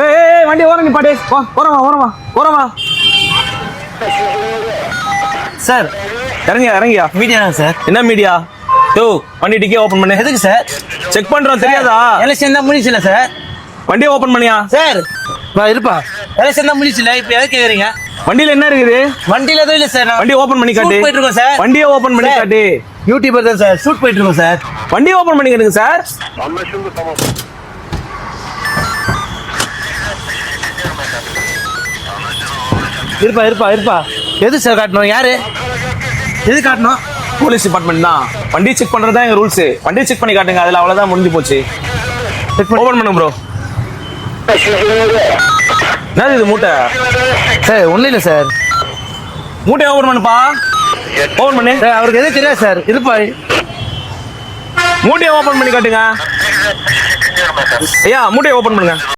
ஏய் வண்டி ஓரம் நிப்பாட்டு. ஓரமா. சார் இறங்கியா. Media sir. என்ன மீடியா? யோ வண்டி டிக்கே ஓபன் பண்ணு. எதுக்கு சார்? செக் பண்றோம் தெரியாதா? எலெக்ஷன் தான் முடிச்சுல சார். வண்டியை ஓபன் பண்ணியா? சார் இருப்பா, எலெக்ஷன் தான் முடிச்சுல, இப்போ எதை கேக்குறீங்க? வண்டியில என்ன இருக்குது? வண்டியில எதுவும் இல்ல சார். வண்டி ஓபன் பண்ணி காட்டு. போயிட்டு இருக்கோம் சார். வண்டியை ஓபன் பண்ணி காட்டு. யூடியூபர் தான் சார். ஷூட் போயிட்டு இருக்கோம் சார். வண்டியை ஓபன் பண்ணி காட்டுங்க சார். இருப்பா. எது சார் காட்டணும்? யாரு எது காட்டணும்? போலீஸ் டிபார்ட்மெண்ட் தான். வண்டி செக் பண்றது தான் எங்க ரூல்ஸ். வண்டி செக் பண்ணி காட்டுங்க. அதுல அவ்வளவுதான் முடிஞ்சு போச்சு. ஓபன் பண்ணுங்க ப்ரோ. என்னது இது மூட்டை? சார் ஒன்றும் இல்லை சார். மூட்டையை ஓபன் பண்ணுப்பா. ஓபன் பண்ணு. சார் அவருக்கு எதுவும் தெரியாது சார். இருப்பா, மூட்டையை ஓபன் பண்ணி காட்டுங்க. ஐயா மூட்டையை ஓபன் பண்ணுங்க.